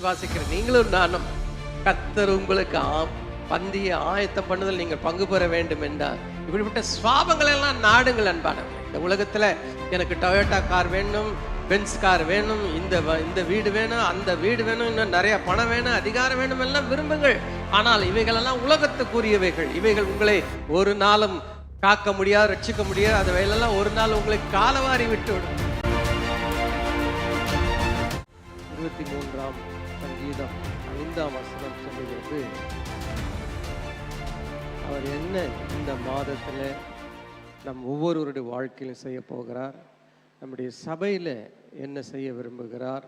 விசுவாசிக்கிறேன். நீங்களும் நானும் கர்த்தர் உங்களுக்கு பந்தியை ஆயத்தம் பண்ணுதல் நீங்கள் பங்கு பெற வேண்டும் என்றால் இப்படிப்பட்ட சுவாபங்கள் எல்லாம் நாடுங்கள் அன்பானவர்களே. இந்த உலகத்துல எனக்கு டொயோட்டா கார் வேணும், பென்ஸ் கார் வேணும், இந்த வீடு வேணும், அந்த வீடு வேணும், இன்னும் நிறைய பணம் வேணும், அதிகாரம் வேணும் எல்லாம் விரும்புங்கள். ஆனால் இவைகளெல்லாம் உலகத்துக்குரியவைகள். இவைகள் உங்களை ஒரு நாளும் காக்க முடியாது, ரட்சிக்க முடியாது. அந்த வேலையெல்லாம் ஒரு நாள் உங்களை காலவாரி விட்டு விடும். 23ஆம் சங்கீதம் 5ஆம் வசனம் சொல்லுகிறது, அவர் என்ன இந்த மாதத்தில் நம் ஒவ்வொருவருடைய வாழ்க்கையிலும் செய்ய போகிறார், நம்முடைய சபையில் என்ன செய்ய விரும்புகிறார்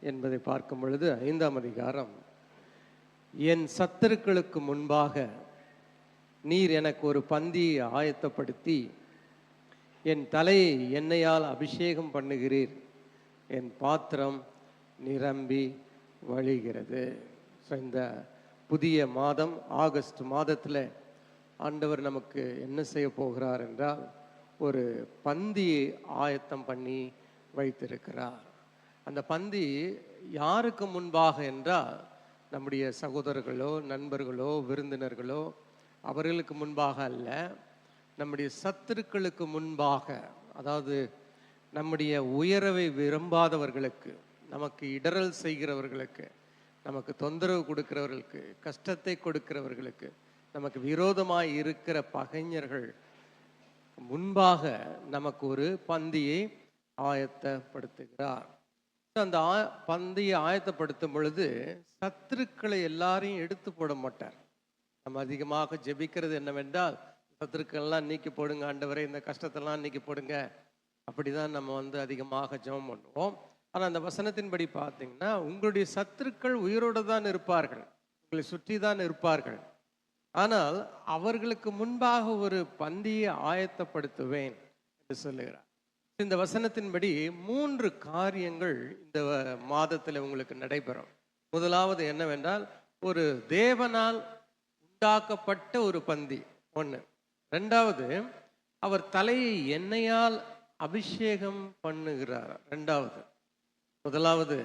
என்பதை பார்க்கும் பொழுது 5ஆம் அதிகாரம், என் சத்துருக்களுக்கு முன்பாக நீர் எனக்கு ஒரு பந்தியை ஆயத்தப்படுத்தி என் தலையை எண்ணெயால் அபிஷேகம் பண்ணுகிறீர், என் பாத்திரம் நிரம்பி வழிகிறது. இந்த புதிய மாதம் ஆகஸ்ட் மாதத்தில் ஆண்டவர் நமக்கு என்ன செய்ய போகிறார் என்றால் ஒரு பந்தியை ஆயத்தம் பண்ணி வைத்திருக்கிறார். அந்த பந்தி யாருக்கு முன்பாக என்றால் நம்முடைய சகோதரர்களோ நண்பர்களோ விருந்தினர்களோ அவர்களுக்கு முன்பாக அல்ல, நம்முடைய சத்துருக்களுக்கு முன்பாக. அதாவது நம்முடைய உயர்வை விரும்பாதவர்களுக்கு, நமக்கு இடரல் செய்கிறவர்களுக்கு, நமக்கு தொந்தரவு கொடுக்கிறவர்களுக்கு, கஷ்டத்தை கொடுக்கிறவர்களுக்கு, நமக்கு விரோதமாய் இருக்கிற பகைஞர்கள் முன்பாக நமக்கு ஒரு பந்தியை ஆயத்தப்படுத்துகிறார். அந்த பந்தியை ஆயத்தப்படுத்தும் பொழுது சத்துருக்களை எல்லாரையும் எடுத்து போட மாட்டார். நம்ம அதிகமாக ஜெபிக்கிறது என்னவென்றால், சத்துருக்கள்லாம் நீக்கி போடுங்க ஆண்டவரே, இந்த கஷ்டத்தெல்லாம் நீக்கி போடுங்க, அப்படிதான் நம்ம அதிகமாக ஜெபம் பண்ணுவோம். ஆனால் அந்த வசனத்தின்படி பார்த்தீங்கன்னா, உங்களுடைய சத்துருக்கள் உயிரோடு தான் இருப்பார்கள், உங்களை சுற்றி தான் இருப்பார்கள், ஆனால் அவர்களுக்கு முன்பாக ஒரு பந்தியை ஆயத்தப்படுத்துவேன் என்று சொல்லுகிறார். இந்த வசனத்தின்படி 3 காரியங்கள் இந்த மாதத்தில் உங்களுக்கு நடைபெறும். முதலாவது என்னவென்றால், ஒரு தேவனால் உண்டாக்கப்பட்ட ஒரு பந்தி ஒன்று. ரெண்டாவது, அவர் தலையை எண்ணெயால் அபிஷேகம் பண்ணுகிறார். ரெண்டாவது, முதலாவது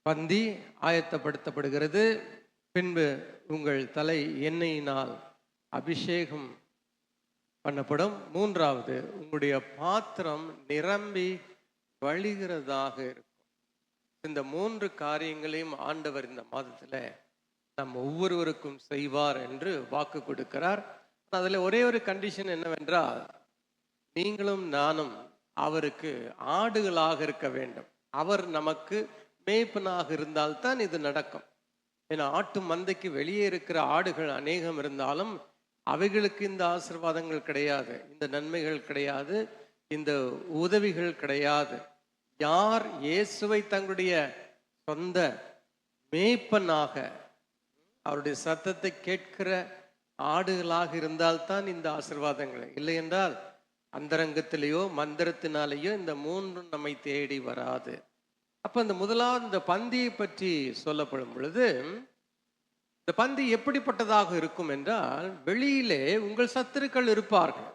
பந்தி ஆயத்தப்படுத்தப்படுகிறது, பின்பு உங்கள் தலை எண்ணெயினால் அபிஷேகம் பண்ணப்படும், மூன்றாவது உங்களுடைய பாத்திரம் நிரம்பி வழிகிறதாக இருக்கும். இந்த 3 காரியங்களையும் ஆண்டவர் இந்த மாதத்தில் நம் ஒவ்வொருவருக்கும் செய்வார் என்று வாக்கு கொடுக்கிறார். அதில் ஒரே ஒரு கண்டிஷன் என்னவென்றால், நீங்களும் நானும் அவருக்கு ஆடுகளாக இருக்க வேண்டும். அவர் நமக்கு மேய்ப்பனாக இருந்தால்தான் இது நடக்கும். ஏன்னா ஆட்டு மந்தைக்கு வெளியே இருக்கிற ஆடுகள் அநேகம் இருந்தாலும் அவைகளுக்கு இந்த ஆசீர்வாதங்கள் கிடையாது, இந்த நன்மைகள் கிடையாது, இந்த உதவிகள் கிடையாது. யார் இயேசுவை தங்களுடைய சொந்த மேய்ப்பனாக, அவருடைய சத்தத்தை கேட்கிற ஆடுகளாக இருந்தால்தான் இந்த ஆசீர்வாதங்கள். இல்லை என்றால் அந்தரங்கத்திலேயோ மந்திரத்தினாலேயோ இந்த 3 நம்மை தேடி வராது. அப்ப இந்த முதலாவது இந்த பந்தியை பற்றி சொல்லப்படும் பொழுது, இந்த பந்தி எப்படிப்பட்டதாக இருக்கும் என்றால், வெளியிலே உங்கள் சத்துருக்கள் இருப்பார்கள்,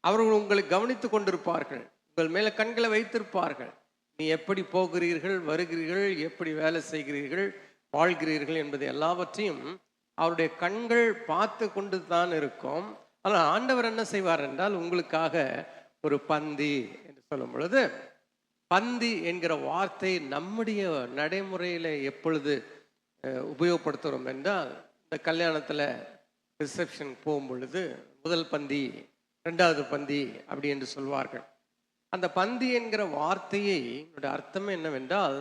அவர்கள் உங்களை கவனித்து கொண்டிருப்பார்கள், உங்கள் மேல கண்களை வைத்திருப்பார்கள். நீ எப்படி போகிறீர்கள், வருகிறீர்கள், எப்படி வேலை செய்கிறீர்கள், வாழ்கிறீர்கள் என்பது எல்லாவற்றையும் அவருடைய கண்கள் பார்த்து கொண்டு தான் இருக்கும். ஆனால் ஆண்டவர் என்ன செய்வார் என்றால், உங்களுக்காக ஒரு பந்தி என்று சொல்லும் பொழுது, பந்தி என்கிற வார்த்தை நம்முடைய நடைமுறையில் எப்பொழுது உபயோகப்படுத்துகிறோம் என்றால், இந்த கல்யாணத்தில் ரிசப்ஷன் போகும் பொழுது முதல் பந்தி, 2வது பந்தி அப்படி என்று சொல்வார்கள். அந்த பந்தி என்கிற வார்த்தையை அர்த்தம் என்னவென்றால்,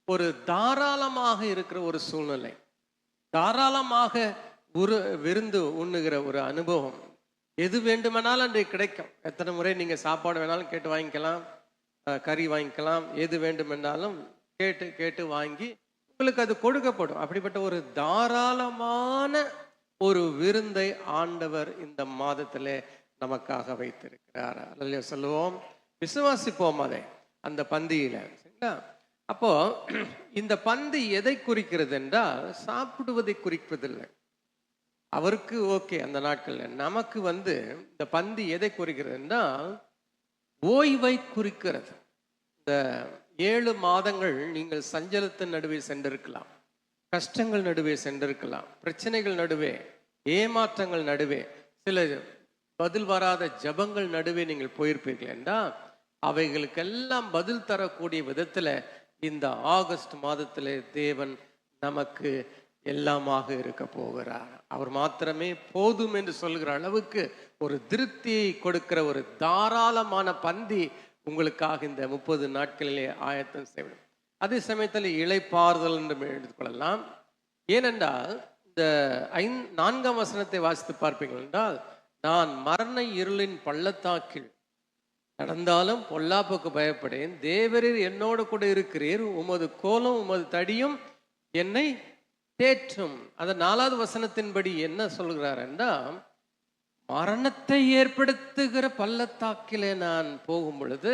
ஒரு தாராளமாக இருக்கிற ஒரு சூழ்நிலை, தாராளமாக விருந்து உண்ணுகிற ஒரு அனுபவம். எது வேண்டுமானாலும் அன்றைக்கு கிடைக்கும். எத்தனை முறை நீங்கள் சாப்பாடு வேணாலும் கேட்டு வாங்கிக்கலாம், கறி வாங்கிக்கலாம், எது வேண்டுமென்றாலும் கேட்டு கேட்டு வாங்கி உங்களுக்கு அது கொடுக்கப்படும். அப்படிப்பட்ட ஒரு தாராளமான ஒரு விருந்தை ஆண்டவர் இந்த மாதத்திலே நமக்காக வைத்திருக்கிறார். அல்ல சொல்லுவோம், விசுவாசிப்போம் அதை அந்த பந்தியில. சரிங்களா? அப்போ இந்த பந்தி எதை குறிக்கிறது என்றால், சாப்பிடுவதை குறிப்பதில்லை. அவருக்கு ஓகே அந்த நாட்கள்ல. நமக்கு இந்த பந்தி எதை குறிக்கிறது என்றால் ஓய்வை குறிக்கிறது. இந்த 7 மாதங்கள் நீங்கள் சஞ்சலத்தின் நடுவே சென்றிருக்கலாம், கஷ்டங்கள் நடுவே சென்றிருக்கலாம், பிரச்சனைகள் நடுவே, ஏமாற்றங்கள் நடுவே, சில பதில் வராத ஜபங்கள் நடுவே நீங்கள் போயிருப்பீர்கள் என்றால் அவைகளுக்கெல்லாம் பதில் தரக்கூடிய விதத்துல இந்த ஆகஸ்ட் மாதத்திலே தேவன் நமக்கு எல்லாமாக இருக்க போகிறார். அவர் மாத்திரமே போதும் என்று சொல்கிற அளவுக்கு ஒரு திருப்தியை கொடுக்கிற ஒரு தாராளமான பந்தி உங்களுக்காக இந்த 30 நாட்களிலே ஆயத்தம் செய்யணும். அதே சமயத்தில் இளைப்பாறுதல் என்று எடுத்துக்கொள்ளலாம். ஏனென்றால் இந்த 4ஆம் வசனத்தை வாசித்து பார்ப்பீர்கள் என்றால், நான் மரண இருளின் பள்ளத்தாக்கில் நடந்தாலும் பொல்லாப்புக்கு பயப்படேன், தேவரீர் என்னோடு கூட இருக்கிறீர், உமது கோலும் உமது தடியும் என்னை தேற்றும். அந்த 4வது வசனத்தின்படி என்ன சொல்கிறார் என்றால், மரணத்தை ஏற்படுத்துகிற பள்ளத்தாக்கிலே நான் போகும் பொழுது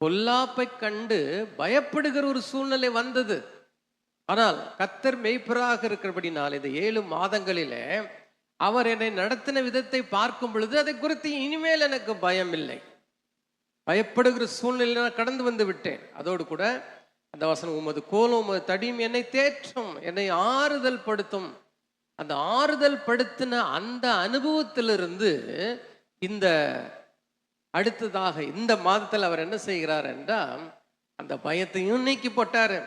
பொல்லாப்பை கண்டு பயப்படுகிற ஒரு சூழ்நிலை வந்தது. ஆனால் கர்த்தர் மெய்ப்பராக இருக்கிறபடினால் இந்த 7 மாதங்களிலே அவர் என்னை நடத்தின விதத்தை பார்க்கும் பொழுது அதை குறித்து இனிமேல் எனக்கு பயம் இல்லை. பயப்படுகிற சூழ்நிலை நான் கடந்து வந்து விட்டேன். அதோடு கூட அந்த வசனம், உமது கோலும் உமது தடியும் என்னை தேற்றும், என்னை ஆறுதல் படுத்தும். அந்த ஆறுதல் படுத்தின அந்த அனுபவத்திலிருந்து இந்த அடுத்ததாக இந்த மாதத்தில் அவர் என்ன செய்கிறார் என்றால், அந்த பயத்தையும் நீக்கி போட்டாரு,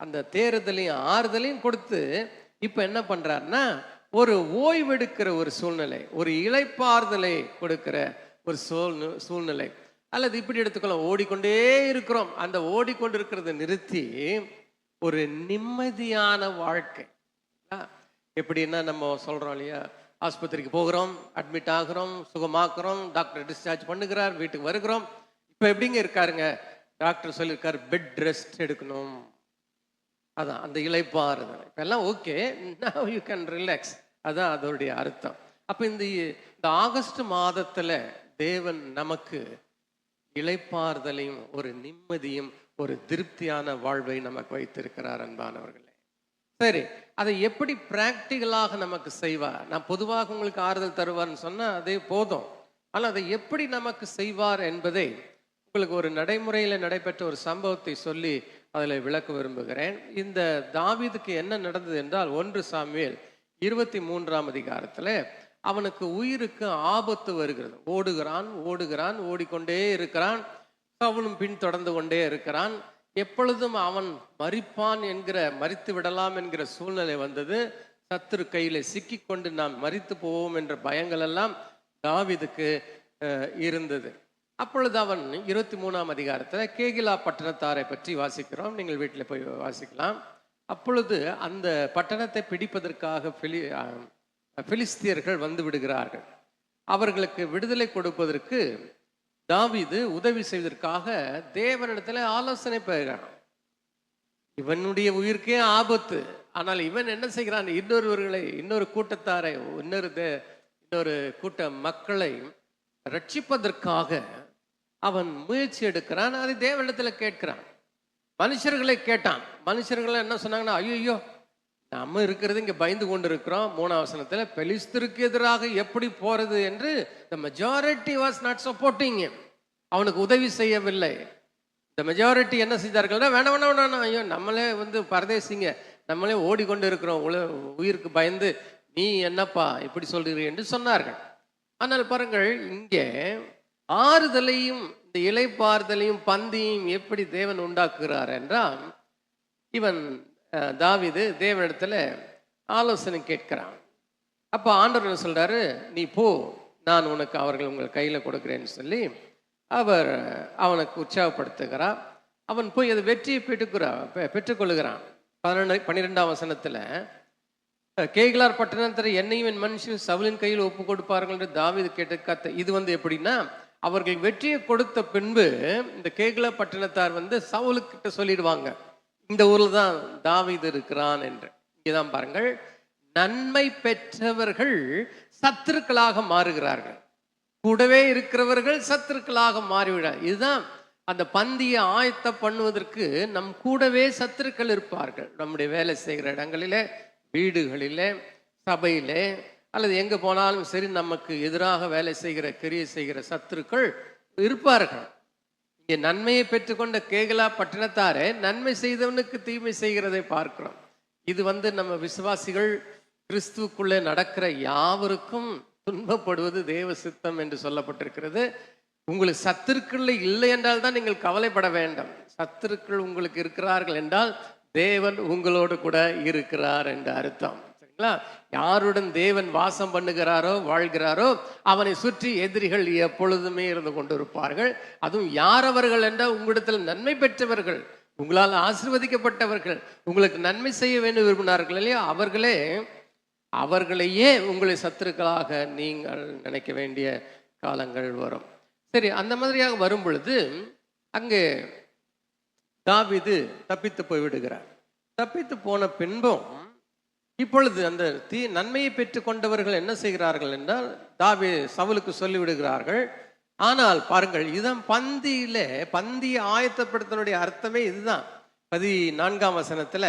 அந்த தேறுதலையும் ஆறுதலையும் கொடுத்து இப்ப என்ன பண்றாருன்னா ஒரு ஓய்வெடுக்கிற ஒரு சூழ்நிலை, ஒரு இளைப்பாறுதலை கொடுக்கிற ஒரு சூழ்நிலை. அல்லது இப்படி எடுத்துக்கலாம், ஓடிக்கொண்டே இருக்கிறோம், அந்த ஓடிக்கொண்டிருக்கிறத நிறுத்தி ஒரு நிம்மதியான வாழ்க்கை. எப்படின்னா நம்ம சொல்றோம் இல்லையா, ஆஸ்பத்திரிக்கு போகிறோம், அட்மிட் ஆகிறோம், சுகமாக்குறோம், டாக்டர் டிஸ்சார்ஜ் பண்ணுகிறார், வீட்டுக்கு வருகிறோம். இப்போ எப்படிங்க இருக்காருங்க, டாக்டர் சொல்லியிருக்காரு பெட் ரெஸ்ட் எடுக்கணும், அதான் அந்த இளைப்பாறுதல். இப்பெல்லாம் okay, now you can relax, அதான் அதோடைய அர்த்தம். அப்போ இந்த ஆகஸ்ட் மாதத்துல தேவன் நமக்கு இளைப்பாறுதலையும் ஒரு நிம்மதியும் ஒரு திருப்தியான வாழ்வை நமக்கு வைத்திருக்கிறார் அன்பானவர்களே. சரி, அதை எப்படி பிராக்டிகலாக நமக்கு செய்வார்? நான் பொதுவாக உங்களுக்கு ஆறுதல் தருவார்னு சொன்னா அதே போதும். ஆனால் அதை எப்படி நமக்கு செய்வார் என்பதை உங்களுக்கு ஒரு நடைமுறையில் நடைபெற்ற ஒரு சம்பவத்தை சொல்லி அதில் விளக்க விரும்புகிறேன். இந்த தாவீதுக்கு என்ன நடந்தது என்றால், 1 சாமுவேல் 23ஆம் அதிகாரத்தில் அவனுக்கு உயிருக்கு ஆபத்து வருகிறது. ஓடுகிறான், ஓடிக்கொண்டே இருக்கிறான், அவனும் பின் தொடர்ந்து கொண்டே இருக்கிறான். எப்பொழுதும் அவன் மரித்து விடலாம் என்கிற சூழ்நிலை வந்தது. சத்துரு கையில சிக்கி கொண்டு நாம் மரித்து போவோம் என்ற பயங்கள் எல்லாம் தாவீதுக்கு இருந்தது. அப்பொழுது அவன் 23ஆம் அதிகாரத்தில் கேகிலா பட்டணத்தாரை பற்றி வாசிக்கிறோம், நீங்கள் வீட்டில் போய் வாசிக்கலாம். அப்பொழுது அந்த பட்டணத்தை பிடிப்பதற்காக பிலிஸ்தியர்கள் வந்து விடுகிறார்கள். அவர்களுக்கு விடுதலை கொடுப்பதற்கு தாவீது உதவி செய்வதற்காக தேவனிடத்துல ஆலோசனை பெறுகிறான். இவனுடைய உயிருக்கே ஆபத்து, ஆனால் இவன் என்ன செய்கிறான், இன்னொரு கூட்டத்தாரை, இன்னொரு கூட்ட மக்களை ரட்சிப்பதற்காக அவன் முயற்சி எடுக்கிறான். அதை தேவனிடத்துல கேட்கிறான். மனுஷர்களை கேட்டான். மனுஷர்கள் என்ன சொன்னாங்கன்னா, ஐயோ நம்ம இருக்கிறது இங்க பயந்து கொண்டு இருக்கிறோம். 3ஆம் வசனத்துல பெலிஸ்தருக்கு எதிராக எப்படி போறது என்று the majority was not supporting him. அவனுக்கு உதவி செய்யவில்லை. இந்த மெஜாரிட்டி என்ன செய்தார்கள்னா, வேணாம், ஐயோ நம்மளே பரதேசிங்க, நம்மளே ஓடிக்கொண்டு இருக்கிறோம், உயிருக்கு பயந்து நீ என்னப்பா இப்படி சொல்றீர்கள் என்று சொன்னார்கள். ஆனால் பாருங்கள், இங்கே ஆறுதலையும் இந்த இளைப்பாறுதலையும் பந்தியும் எப்படி தேவன் உண்டாக்குகிறார் என்றால், இவன் தாவீது தேவனிடத்துல ஆலோசனை கேட்கிறான். அப்போ ஆண்டவர் சொல்றாரு, நீ போ, நான் அவர்கள் உங்கள் கையில கொடுக்கிறேன்னு சொல்லி அவர் அவனுக்கு உற்சாகப்படுத்துகிறார். அவன் போய் அது வெற்றியை பெற்றுக்கொள்கிறான். 12ஆம் வசனத்துல, கேகிலார் பட்டணத்தில் என்னையும் என் மனுஷன் சவுலின் கையில் ஒப்பு கொடுப்பார்கள் என்று தாவீது கேட்ட இது எப்படின்னா, அவர்கள் வெற்றியை கொடுத்த பின்பு இந்த கேகிலா பட்டணத்தார் சவுலுக்கிட்ட சொல்லிடுவாங்க, இந்த ஊர்ல தான் தாவீது இருக்கிறான் என்று. இங்கேதான் பாருங்கள், நன்மை பெற்றவர்கள் சத்துருக்களாக மாறுகிறார்கள், கூடவே இருக்கிறவர்கள் சத்துருக்களாக மாறிவிடார். இதுதான் அந்த பந்தியை ஆயத்த பண்ணுவதற்கு நம் கூடவே சத்துருக்கள் இருப்பார்கள். நம்முடைய வேலை செய்கிற இடங்களிலே, வீடுகளிலே, சபையிலே, அல்லது எங்க போனாலும் சரி, நமக்கு எதிராக வேலை செய்கிற கிரியை செய்கிற சத்துருக்கள் இருப்பார்கள். இங்கே நன்மையை பெற்றுக்கொண்ட கேகலா பட்டணத்தாரே நன்மை செய்தவனுக்கு தீமை செய்கிறதை பார்க்கிறோம். இது நம்ம விசுவாசிகள் கிறிஸ்துவுக்குள்ளே நடக்கிற யாவருக்கும் துன்பப்படுவது தேவ சித்தம் என்று சொல்லப்பட்டிருக்கிறது. உங்களுக்கு சத்துருக்கள் இல்லை என்றால் தான் நீங்கள் கவலைப்பட வேண்டாம். சத்துருக்கள் உங்களுக்கு இருக்கிறார்கள் என்றால் தேவன் உங்களோடு கூட இருக்கிறார் என்ற அர்த்தம். சரிங்களா? யாருடன் தேவன் வாசம் பண்ணுகிறாரோ வாழ்கிறாரோ அவனை சுற்றி எதிரிகள் எப்பொழுதுமே இருந்து கொண்டிருப்பார்கள். அதுவும் யார் அவர்கள் என்றால் உங்களிடத்தில் நன்மை பெற்றவர்கள், உங்களால் ஆசீர்வதிக்கப்பட்டவர்கள், உங்களுக்கு நன்மை செய்ய வேண்டும் விரும்பினார்கள் இல்லையா, அவர்களையே உங்களை சத்துருக்களாக நீங்கள் நினைக்க வேண்டிய காலங்கள் வரும். சரி, அந்த மாதிரியாக வரும் பொழுது அங்கே தாவீது தப்பித்து போய்விடுகிறார். தப்பித்து போன பின்பும் இப்பொழுது அந்த நன்மையை பெற்று கொண்டவர்கள் என்ன செய்கிறார்கள் என்றால் சவுலுக்கு சொல்லிவிடுகிறார்கள். ஆனால் பாருங்கள், இதுதான் பந்தியை ஆயத்தப்படுத்தனுடைய அர்த்தமே இதுதான். 14ஆம் வசனத்துல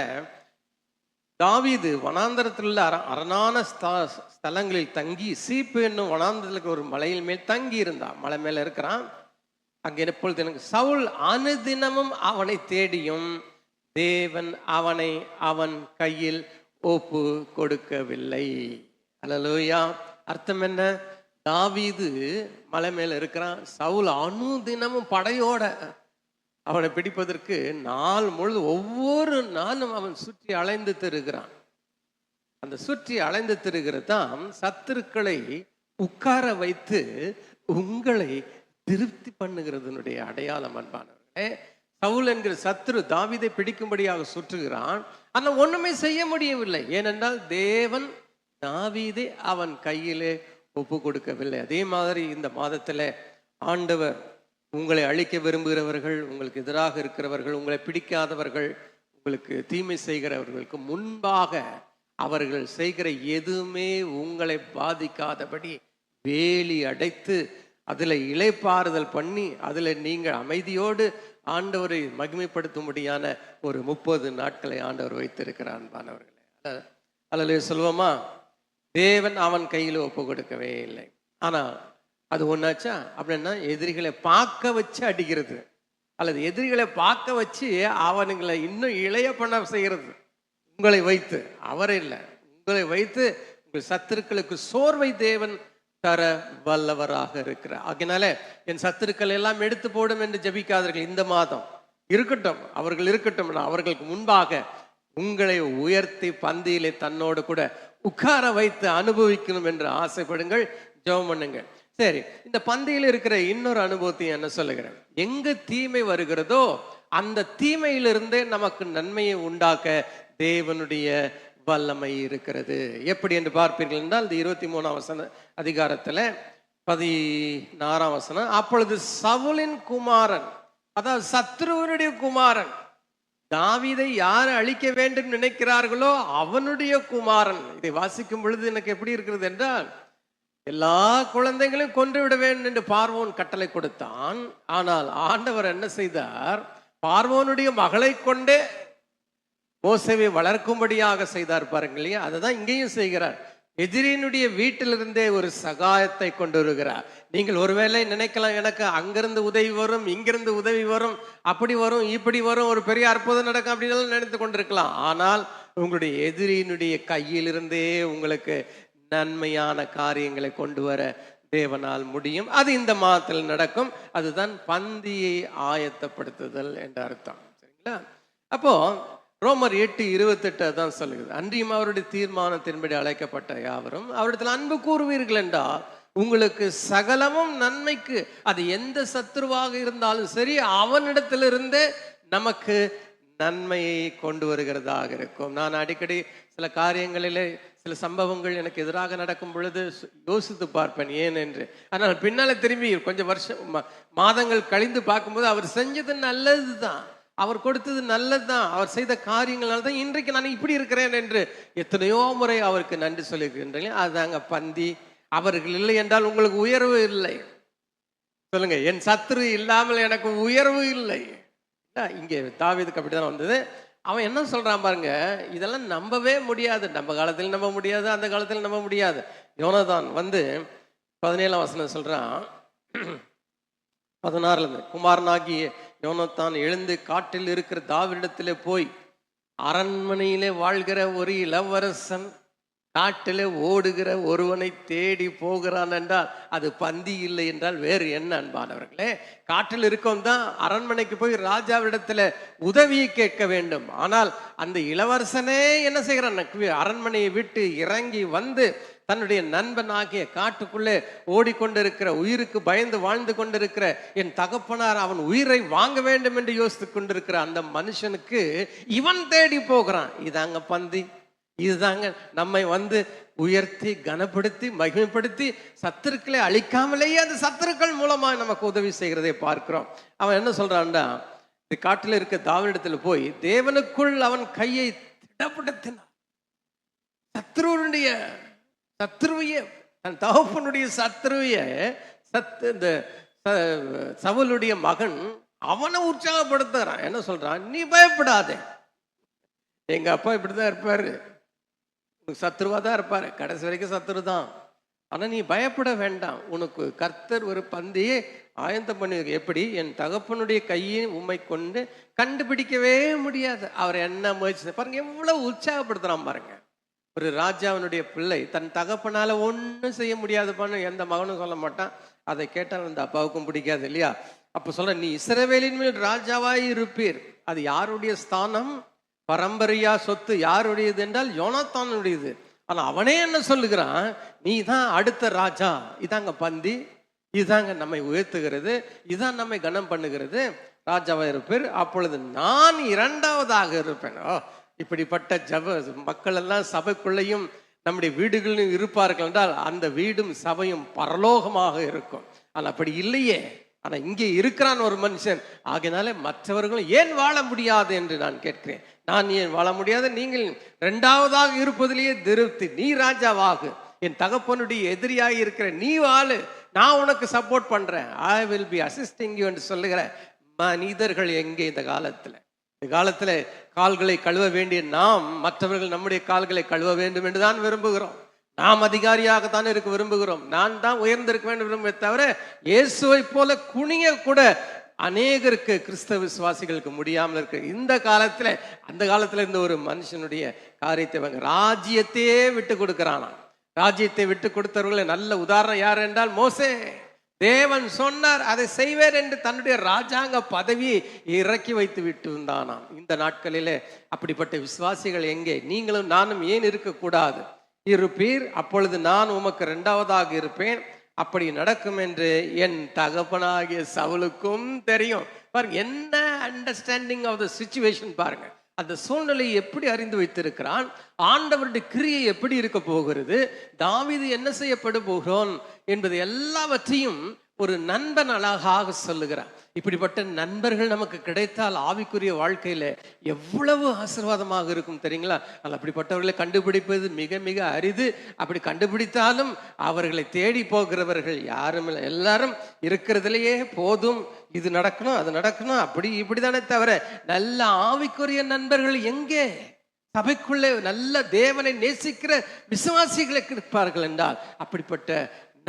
தாவீது வனாந்தரத்தில் உள்ள அரணான ஸ்தலங்களில் தங்கி சீப்பு என்னும் வனாந்தரத்தில் ஒரு மலையில் மேல் தங்கி இருந்தான். மலை மேல இருக்கிறான். அங்கே எப்பொழுது எனக்கு சவுல் அனுதினமும் அவனை தேடியும் தேவன் அவனை அவன் கையில் ஒப்பு கொடுக்கவில்லை. அல்லேலூயா. அர்த்தம் என்ன? தாவீது மலை மேல இருக்கிறான். சவுல் அனுதினமும் படையோட அவனை பிடிப்பதற்கு நாள் முழுது ஒவ்வொரு நாளும் அவன் சுற்றி அலைந்து திரிகிறான். அந்த சுற்றி அலைந்து திரிகிறது தான் சத்துருக்களை உட்கார வைத்து உங்களை திருப்தி பண்ணுகிறதுனுடைய அடையாளம். அன்பானவர்களே, சவுல் என்கிற சத்துரு தாவீதை பிடிக்கும்படியாக சுற்றுகிறான். ஆனால் ஒண்ணுமே செய்ய முடியவில்லை. ஏனென்றால் தேவன் தாவீதை அவன் கையிலே ஒப்பு கொடுக்கவில்லை. அதே மாதிரி இந்த மாதத்துல ஆண்டவர் உங்களை அழிக்க விரும்புகிறவர்கள், உங்களுக்கு எதிராக இருக்கிறவர்கள், உங்களை பிடிக்காதவர்கள், உங்களுக்கு தீமை செய்கிறவர்களுக்கு முன்பாக அவர்கள் செய்கிற எதுவுமே உங்களை பாதிக்காதபடி வேலி அடைத்து அதுல இளைப்பாறுதல் பண்ணி அதுல நீங்கள் அமைதியோடு ஆண்டவரை மகிமைப்படுத்தும்படியான ஒரு 30 நாட்களை ஆண்டவர் வைத்திருக்கிறார். அன்பானவர்களே, அல்லேலூயா சொல்லுவோமா? தேவன் அவன் கையில் ஒப்பு கொடுக்கவே இல்லை. ஆனா அது ஒன்னாச்சா அப்படின்னா எதிரிகளை பார்க்க வச்சு அடிக்கிறது, அல்லது எதிரிகளை பார்க்க வச்சு அவனுங்களை இன்னும் இளைய பண்ண செய்கிறது. உங்களை வைத்து, அவரை இல்லை, உங்களை வைத்து உங்கள் சத்துருக்களுக்கு சோர்வை தேவன் தர வல்லவராக இருக்கிறார். அதனால என் சத்துருக்கள் எல்லாம் எடுத்து போடும் என்று ஜெபிக்காதீர்கள். இந்த மாதம் இருக்கட்டும், அவர்கள் இருக்கட்டும், அவர்களுக்கு முன்பாக உங்களை உயர்த்தி பந்தியிலே தன்னோடு கூட உட்கார வைத்து அனுபவிக்கணும் என்று ஆசைப்படுங்கள், ஜெபம் பண்ணுங்கள். சரி, இந்த பந்தியில் இருக்கிற இன்னொரு அனுபவத்தை என்ன சொல்லுகிறேன்? எங்க தீமை வருகிறதோ அந்த தீமையிலிருந்தே நமக்கு நன்மையை உண்டாக்க தேவனுடைய வல்லமை இருக்கிறது. எப்படி என்று பார்ப்பீர்கள் என்றால், இந்த 23ஆம் அதிகாரத்துல 16ஆம் வசனம், அப்பொழுது சவுலின் குமாரன், அதாவது சத்ருவனுடைய குமாரன், தாவீதை யார் அழிக்க வேண்டும் நினைக்கிறார்களோ அவனுடைய குமாரன். இதை வாசிக்கும் பொழுது எனக்கு எப்படி இருக்கிறது என்றால், எல்லா குழந்தைகளையும் கொன்று விட வேண்டும் என்று பார்வோன் கட்டளை கொடுத்தான். ஆனால் ஆண்டவர் என்ன செய்தார்? பார்வோனுடைய மகளை கொண்டே மோசேவை வளர்க்கும்படியாக செய்தார். பாருங்க இல்லையா? அதுதான் இங்கேயும் செய்கிறார். எதிரியினுடைய வீட்டிலிருந்தே ஒரு சகாயத்தை கொண்டு வருகிறார். நீங்கள் ஒருவேளை நினைக்கலாம், எனக்கு அங்கிருந்து உதவி வரும், இங்கிருந்து உதவி வரும், அப்படி வரும், இப்படி வரும், ஒரு பெரிய அற்புதம் நடக்கும் அப்படின்னு நினைத்து கொண்டிருக்கலாம். ஆனால் உங்களுடைய எதிரியினுடைய கையிலிருந்தே உங்களுக்கு நன்மையான காரியங்களை கொண்டு வர தேவனால் முடியும். அது இந்த மாதத்தில் நடக்கும். அதுதான் பந்தியை ஆயத்தப்படுத்துதல் என்ற அர்த்தம். சரிங்களா? அப்போ ரோமர் 8:28 தான் சொல்லுகிறது, அன்றியும் அவருடைய தீர்மானத்தின்படி அழைக்கப்பட்ட யாவரும் அவரிடத்தில் அன்பு கூறுவீர்கள் என்றால் உங்களுக்கு சகலமும் நன்மைக்கு, அது எந்த சத்துருவாக இருந்தாலும் சரி, அவனிடத்திலிருந்தே நமக்கு நன்மையை கொண்டு வருகிறதாக இருக்கும். நான் அடிக்கடி சில காரியங்களிலே சில சம்பவங்கள் எனக்கு எதிராக நடக்கும் பொழுது யோசித்து பார்ப்பேன் ஏன் என்று. ஆனால் பின்னால திரும்பி கொஞ்சம் மாதங்கள் கழிந்து பார்க்கும்போது அவர் செஞ்சது நல்லதுதான், அவர் கொடுத்தது நல்லதுதான், அவர் செய்த காரியங்களால் தான் இன்றைக்கு நான் இப்படி இருக்கிறேன் என்று எத்தனையோ முறை அவருக்கு நன்றி சொல்லியிருக்கின்றேன். அதுதாங்க பந்தி. அவர்கள் இல்லை என்றால் உங்களுக்கு உயர்வு இல்லை. சொல்லுங்க, என் சத்துரு இல்லாமல் எனக்கு உயர்வு இல்லை. இங்கே தாவீதுக்கு அப்படிதான் வந்தது. அவன் என்ன சொல்றான் பாருங்க, இதெல்லாம் நம்பவே முடியாது, நம்ம காலத்தில் நம்ப முடியாது, அந்த காலத்தில் நம்ப முடியாது. யோனதான் 17ஆம் வசனம் சொல்றான், 16 குமாரனாகிய யோனத்தான் எழுந்து காட்டில் இருக்கிற தாவீதிடத்திலே போய், அரண்மனையிலே வாழ்கிற ஒரு இளவரசன் காட்டிலே ஓடுகிற ஒருவனை தேடி போகிறான் என்றால் அது பந்தி இல்லை என்றால் வேறு என்ன அன்பானவர்களே? காட்டில் இருக்கவன் தான் அரண்மனைக்கு போய் ராஜாவிடத்துல உதவியை கேட்க வேண்டும். ஆனால் அந்த இளவரசனே என்ன செய்கிறான்? அரண்மனையை விட்டு இறங்கி வந்து தன்னுடைய நண்பனாகிய காட்டுக்குள்ளே ஓடிக்கொண்டிருக்கிற, உயிருக்கு பயந்து வாழ்ந்து கொண்டிருக்கிற என் தகப்பனார் அவன் உயிரை வாங்க வேண்டும் என்று யோசித்து கொண்டிருக்கிற அந்த மனுஷனுக்கு இவன் தேடி போகிறான். இதாங்க பந்தி. இதுதாங்க நம்மை வந்து உயர்த்தி கனப்படுத்தி மகிமைப்படுத்தி சத்துருக்களை அழிக்காமலேயே அந்த சத்துருக்கள் மூலமா நமக்கு உதவி செய்கிறதை பார்க்கிறோம். அவன் என்ன சொல்றான்டா, இந்த காட்டில் இருக்க தாவீதிடத்துல போய் தேவனுக்குள் அவன் கையை திடப்படுத்தினான். சத்ருவைய தன் தகப்பனுடைய சத்ருவைய இந்த சவுலுடைய மகன் அவனை உற்சாகப்படுத்துறான். என்ன சொல்றான்? நீ பயப்படாதே, எங்க அப்பா இப்படிதான் இருப்பாரு, சத்ருவா தான் இருப்பாரு, கடைசி வரைக்கும் சத்ரு தான். ஆனா நீ பயப்பட வேண்டாம், உனக்கு கர்த்தர் ஒரு பந்தியை ஆயத்தம் பண்ணி. எப்படி? என் தகப்பனுடைய கையை உம்மை கொண்டு கண்டுபிடிக்கவே முடியாது. அவர் என்ன முயற்சி பாருங்க, எவ்வளவு உற்சாகப்படுத்துறான் பாருங்க. ஒரு ராஜாவினுடைய பிள்ளை தன் தகப்பனால ஒன்றும் செய்ய முடியாதுப்பான்னு எந்த மகனும் சொல்ல மாட்டான். அதை கேட்டால் அந்த அப்பாவுக்கும் பிடிக்காது இல்லையா? அப்ப சொல்ற, நீ இஸ்ரவேலின் மேல் ராஜாவாய் இருப்பீர். அது யாருடைய ஸ்தானம்? பரம்பரையா சொத்து யாருடையது என்றால் யோனத்தானுடையது. ஆனா அவனே என்ன சொல்லுகிறான்? நீ தான் அடுத்த ராஜா. இதாங்க பந்தி, இதுதாங்க நம்மை உயர்த்துகிறது, இதுதான் நம்மை கனம் பண்ணுகிறது. ராஜாவா இருப்பேர், அப்பொழுது நான் இரண்டாவதாக இருப்பேன். இப்படிப்பட்ட மக்கள் எல்லாம் சபைக்குள்ளையும் நம்முடைய வீடுகளிலும் இருப்பார்கள் என்றால் அந்த வீடும் சபையும் பரலோகமாக இருக்கும். ஆனால் அப்படி இல்லையே. ஆனா இங்கே இருக்கிறான் ஒரு மனுஷன். ஆகையினாலே மற்றவர்களும் ஏன் வாழ முடியாது என்று நான் கேட்கிறேன். நான் ஏன் வாழ முடியாது? நீங்கள் இரண்டாவதாக இருப்பதிலேயே திருப்தி. நீ ராஜாவாகு, என் தகப்பனுடைய எதிரியாக இருக்கிற நீ வாழு, நான் உனக்கு சப்போர்ட் பண்றேன், I will be assisting you என்று சொல்லுகிற மனிதர்கள் எங்கே இந்த காலத்துல? இந்த காலத்துல கால்களை கழுவ வேண்டிய நாம் மற்றவர்கள் நம்முடைய கால்களை கழுவ வேண்டும் என்று தான் விரும்புகிறோம். நாம் அதிகாரியாகத்தான் இருக்க விரும்புகிறோம். நான் தான் உயர்ந்திருக்க வேண்டும் விரும்புவே தவிர இயேசுவை போல குனிய கூட அநேகருக்கு, கிறிஸ்தவ விசுவாசிகளுக்கு முடியாமல் இருக்கு இந்த காலத்துல. அந்த காலத்துல இருந்த ஒரு மனுஷனுடைய காரியத்தை ராஜ்யத்தையே விட்டு கொடுக்கிறானா. ராஜ்யத்தை விட்டு கொடுத்தவர்களை நல்ல உதாரணம் யார் என்றால் மோசே. தேவன் சொன்னார் அதை செய்வேன் என்று தன்னுடைய ராஜாங்க பதவியை இறக்கி வைத்து விட்டு இருந்தானாம். இந்த நாட்களிலே அப்படிப்பட்ட விசுவாசிகள் எங்கே? நீங்களும் நானும் ஏன் இருக்கக்கூடாது? இருப்பீர், அப்பொழுது நான் உமக்கு இரண்டாவதாக இருப்பேன். அப்படி நடக்கும் என்று என் தகப்பனாகிய சவுலுக்கும் தெரியும். பாருங்க, என்ன அண்டர்ஸ்டாண்டிங் ஆஃப் த சிச்சுவேஷன் பாருங்க. அந்த சூழ்நிலையை எப்படி அறிந்து வைத்திருக்கிறான். ஆண்டவருடைய கிரியை எப்படி இருக்க போகிறது, தாவீது என்ன செய்யப்பட போகிறோன் என்பது எல்லாவற்றையும் ஒரு நண்பன் அழகாக சொல்லுகிறான். இப்படிப்பட்ட நண்பர்கள் நமக்கு கிடைத்தால் ஆவிக்குரிய வாழ்க்கையில எவ்வளவு ஆசீர்வாதமாக இருக்கும் தெரியுங்களா? அப்படிப்பட்டவர்களை கண்டுபிடிப்பது மிக மிக அரிது. அப்படி கண்டுபிடித்தாலும் அவர்களை தேடி போகிறவர்கள் யாரும் இல்லை. எல்லாரும் இருக்கிறதுலையே போதும், இது நடக்கணும் அது நடக்கணும் அப்படி இப்படிதானே தவிர நல்ல ஆவிக்குரிய நண்பர்கள் எங்கே? சபைக்குள்ளே நல்ல தேவனை நேசிக்கிற விசுவாசிகளை இருப்பார்கள் என்றால் அப்படிப்பட்ட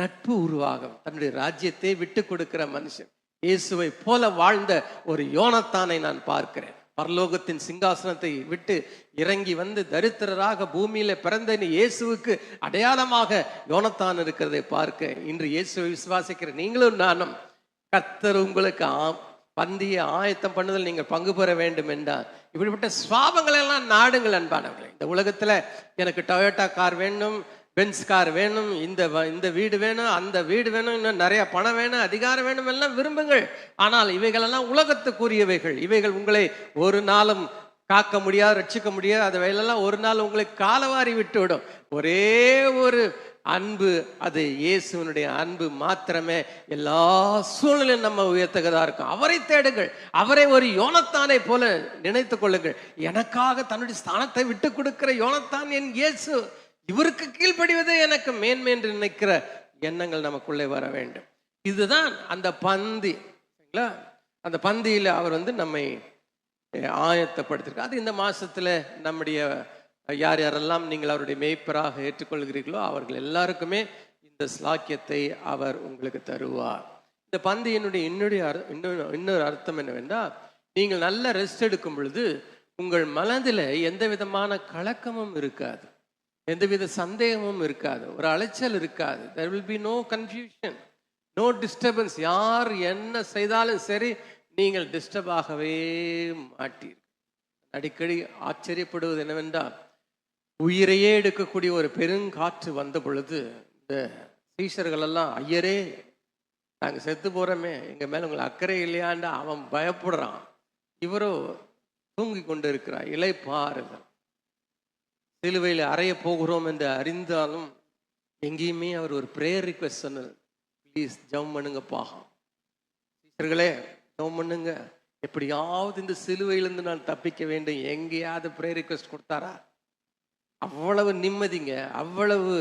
நட்பு உருவாகும். தன்னுடைய ராஜ்யத்தை விட்டு கொடுக்கிற மனுஷன், இயேசுவை போல வாழ்ந்த ஒரு யோனத்தானை நான் பார்க்கிறேன். பரலோகத்தின் சிங்காசனத்தை விட்டு இறங்கி வந்து தரித்திரராக பூமியில பிறந்த இயேசுவுக்கு அடையாளமாக யோனத்தான் இருக்கிறதை பார்க்க இன்று இயேசுவை விசுவாசிக்கிற நீங்களும் நானும் கர்த்தர் உங்களுக்கு பந்தியை ஆயத்தம் பண்ணுதல் நீங்கள் பங்கு பெற வேண்டும் என்றால் இப்படிப்பட்ட சுவாபங்கள் எல்லாம் நாடுங்கள் அன்பானவர்களே. இந்த உலகத்துல எனக்கு டொயோட்டா கார் வேணும், பென்ஸ் கார் வேணும், இந்த வீடு வேணும், அந்த வீடு வேணும், இன்னும் நிறைய பணம் வேணும், அதிகாரம் வேணும் எல்லாம் விரும்புங்கள். ஆனால் இவைகளெல்லாம் உலகத்துக்குரியவைகள். இவைகள் உங்களை ஒரு நாளும் காக்க முடியாது, ரட்சிக்க முடியாது. அது வேலையெல்லாம் ஒரு நாள் உங்களை காலவாரி விட்டு விடும். ஒரே ஒரு அன்பு, அது இயேசுவனுடைய அன்பு மாத்திரமே எல்லா சூழ்நிலையும் நம்ம உயர்த்தகதா இருக்கும். அவரை தேடுங்கள், அவரை ஒரு யோனத்தானை போல நினைத்துக் கொள்ளுங்கள். எனக்காக தன்னுடைய ஸ்தானத்தை விட்டு கொடுக்கிற யோனத்தான் என் இயேசு, இவருக்கு கீழ்ப்படிவதே எனக்கு மேன்மை என்று நினைக்கிற எண்ணங்கள் நமக்குள்ளே வர வேண்டும். இதுதான் அந்த பந்தி. அந்த பந்தியில அவர் நம்மை ஆயத்தப்படுத்திருக்க. அது இந்த மாசத்துல நம்முடைய யார் யாரெல்லாம் நீங்கள் அவருடைய மேய்ப்பராக ஏற்றுக்கொள்கிறீர்களோ அவர்கள் எல்லாருக்குமே இந்த ஸ்லாக்கியத்தை அவர் உங்களுக்கு தருவார். இந்த பந்தியினுடைய இன்னொரு அர்த்தம் என்னவென்றால், நீங்கள் நல்ல ரெஸ்ட் எடுக்கும் பொழுது உங்கள் மனதில் எந்த விதமான கலக்கமும் இருக்காது, எந்தவித சந்தேகமும் இருக்காது, ஒரு அலைச்சல் இருக்காது. there will be no confusion, no disturbance. யார் என்ன செய்தாலும் சரி, நீங்கள் டிஸ்டர்ப் ஆகவே மாட்டீர்கள். அடிக்கடி ஆச்சரியப்படுவது என்னவென்றால், உயிரையே எடுக்கக்கூடிய ஒரு பெருங்காற்று வந்த பொழுது இந்த சீஷர்கள் எல்லாம், ஐயரே நாங்கள் செத்து போகிறோமே, எங்கள் மேலே உங்களை அக்கறை இல்லையாண்டா அவன் பயப்படுறான். இவரோ தூங்கி கொண்டு இருக்கிறார், இளைப்பாறுதல். சிலுவையில் அறைய போகிறோம் என்று அறிந்தாலும் எங்கேயுமே அவர் ஒரு ப்ரேயர் ரிக்வெஸ்ட் சொன்னார், ப்ளீஸ் ஜெபம் பண்ணுங்கப்பா, சீஷர்களே ஜெபம் பண்ணுங்க, எப்படியாவது இந்த சிலுவையிலிருந்து நான் தப்பிக்க வேண்டும். எங்கேயாவது ப்ரேயர் ரிக்வெஸ்ட் கொடுத்தாரா? அவ்வளவு நிம்மதிங்க, அவ்வளவு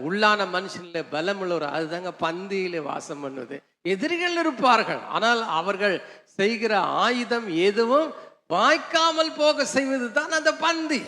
உள்ளான மனுஷன்ல பலம் உள்ளவர். அதுதாங்க பந்தியிலே வாசம் பண்ணுவது. எதிரிகள் இருப்பார்கள், ஆனால் அவர்கள் செய்கிற ஆயுதம் எதுவும் வாய்க்காமல் போக செய்வது தான் அந்த பந்தி.